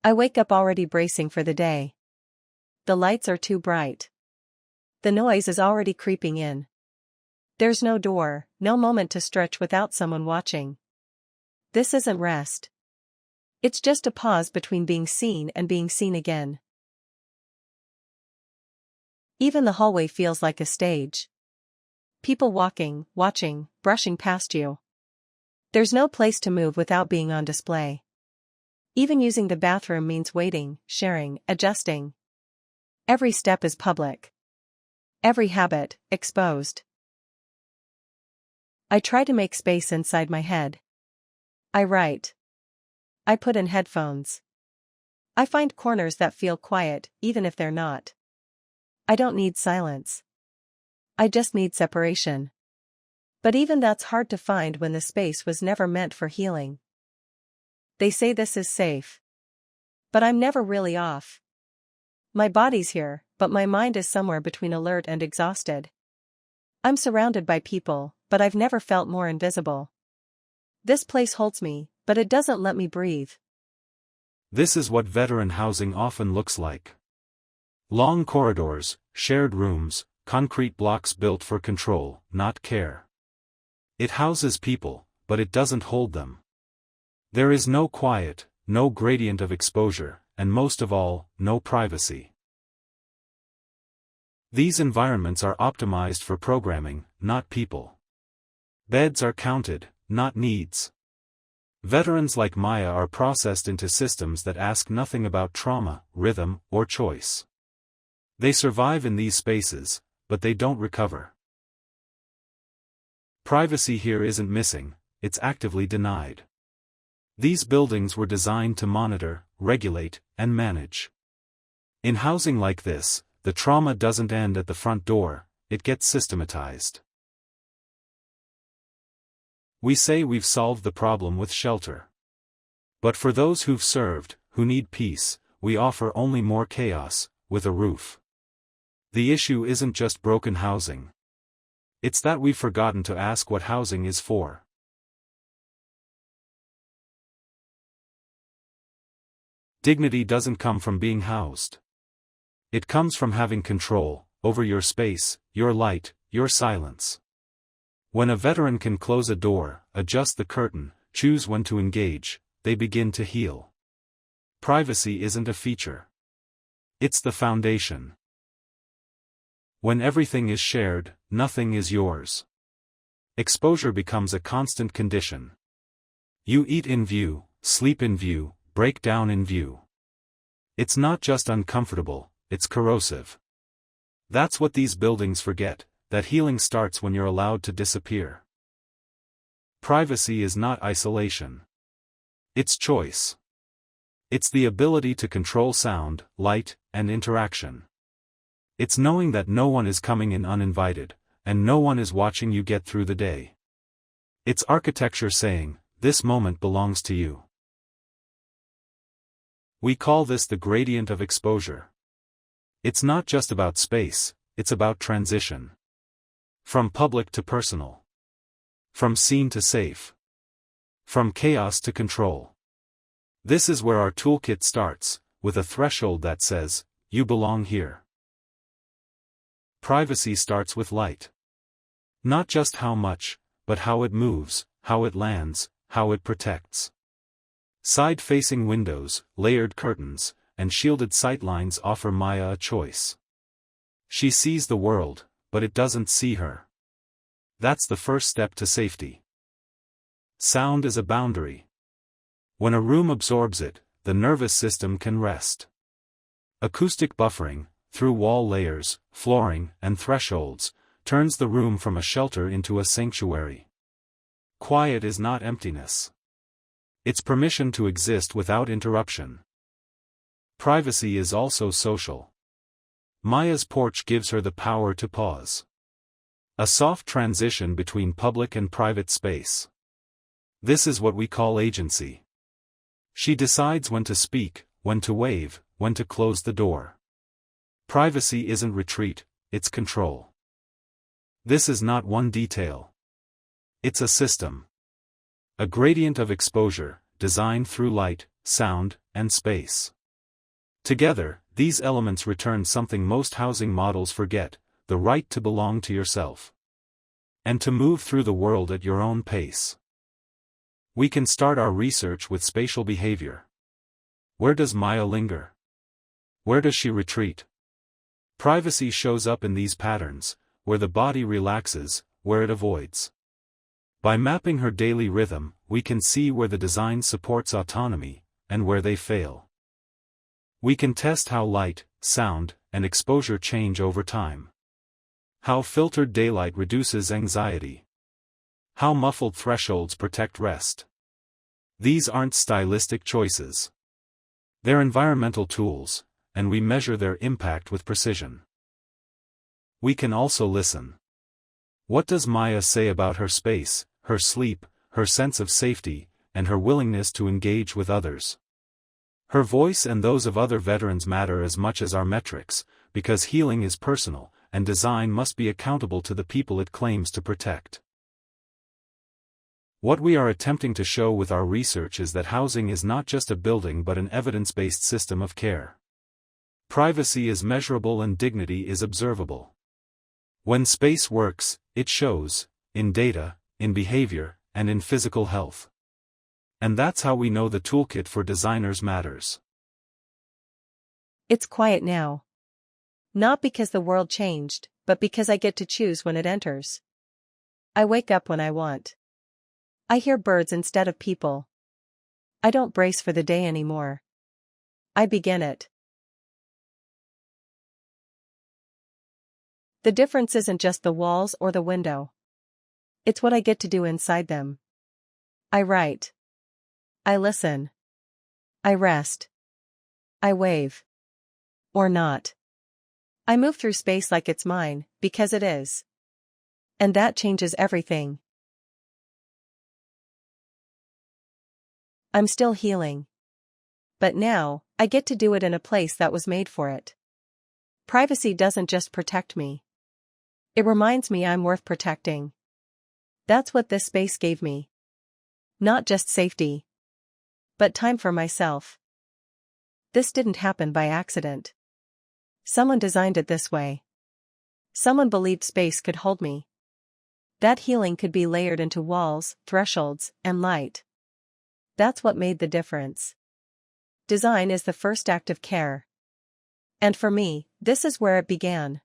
I wake up already bracing for the day. The lights are too bright. The noise is already creeping in. There's no door, no moment to stretch without someone watching. This isn't rest. It's just a pause between being seen and being seen again. Even the hallway feels like a stage. People walking, watching, brushing past you. There's no place to move without being on display. Even using the bathroom means waiting, sharing, adjusting. Every step is public. Every habit, exposed. I try to make space inside my head. I write. I put in headphones. I find corners that feel quiet, even if they're not. I don't need silence. I just need separation. But even that's hard to find when the space was never meant for healing. They say this is safe. But I'm never really off. My body's here, but my mind is somewhere between alert and exhausted. I'm surrounded by people, but I've never felt more invisible. This place holds me, but it doesn't let me breathe. This is what veteran housing often looks like. Long corridors, shared rooms, concrete blocks built for control, not care. It houses people, but it doesn't hold them. There is no quiet, no gradient of exposure, and most of all, no privacy. These environments are optimized for programming, not people. Beds are counted, not needs. Veterans like Maya are processed into systems that ask nothing about trauma, rhythm, or choice. They survive in these spaces, but they don't recover. Privacy here isn't missing, it's actively denied. These buildings were designed to monitor, regulate, and manage. In housing like this, the trauma doesn't end at the front door, it gets systematized. We say we've solved the problem with shelter. But for those who've served, who need peace, we offer only more chaos, with a roof. The issue isn't just broken housing. It's that we've forgotten to ask what housing is for. Dignity doesn't come from being housed. It comes from having control over your space, your light, your silence. When a veteran can close a door, adjust the curtain, choose when to engage, they begin to heal. Privacy isn't a feature. It's the foundation. When everything is shared, nothing is yours. Exposure becomes a constant condition. You eat in view, sleep in view, break down in view. It's not just uncomfortable, it's corrosive. That's what these buildings forget, that healing starts when you're allowed to disappear. Privacy is not isolation. It's choice. It's the ability to control sound, light, and interaction. It's knowing that no one is coming in uninvited, and no one is watching you get through the day. It's architecture saying, this moment belongs to you. We call this the gradient of exposure. It's not just about space, it's about transition. From public to personal. From seen to safe. From chaos to control. This is where our toolkit starts, with a threshold that says, you belong here. Privacy starts with light. Not just how much, but how it moves, how it lands, how it protects. Side-facing windows, layered curtains, and shielded sightlines offer Maya a choice. She sees the world, but it doesn't see her. That's the first step to safety. Sound is a boundary. When a room absorbs it, the nervous system can rest. Acoustic buffering, through wall layers, flooring, and thresholds, turns the room from a shelter into a sanctuary. Quiet is not emptiness. It's permission to exist without interruption. Privacy is also social. Maya's porch gives her the power to pause. A soft transition between public and private space. This is what we call agency. She decides when to speak, when to wave, when to close the door. Privacy isn't retreat, it's control. This is not one detail. It's a system. A gradient of exposure, designed through light, sound, and space. Together, these elements return something most housing models forget: the right to belong to yourself. And to move through the world at your own pace. We can start our research with spatial behavior. Where does Maya linger? Where does she retreat? Privacy shows up in these patterns, where the body relaxes, where it avoids. By mapping her daily rhythm, we can see where the design supports autonomy, and where they fail. We can test how light, sound, and exposure change over time. How filtered daylight reduces anxiety. How muffled thresholds protect rest. These aren't stylistic choices. They're environmental tools, and we measure their impact with precision. We can also listen. What does Maya say about her space, her sleep, her sense of safety, and her willingness to engage with others? Her voice and those of other veterans matter as much as our metrics, because healing is personal, and design must be accountable to the people it claims to protect. What we are attempting to show with our research is that housing is not just a building but an evidence-based system of care. Privacy is measurable and dignity is observable. When space works, it shows, in data, in behavior, and in physical health. And that's how we know the toolkit for designers matters. It's quiet now. Not because the world changed, but because I get to choose when it enters. I wake up when I want. I hear birds instead of people. I don't brace for the day anymore. I begin it. The difference isn't just the walls or the window. It's what I get to do inside them. I write. I listen. I rest. I wave. Or not. I move through space like it's mine, because it is. And that changes everything. I'm still healing. But now, I get to do it in a place that was made for it. Privacy doesn't just protect me. It reminds me I'm worth protecting. That's what this space gave me. Not just safety, but time for myself. This didn't happen by accident. Someone designed it this way. Someone believed space could hold me. That healing could be layered into walls, thresholds, and light. That's what made the difference. Design is the first act of care. And for me, this is where it began.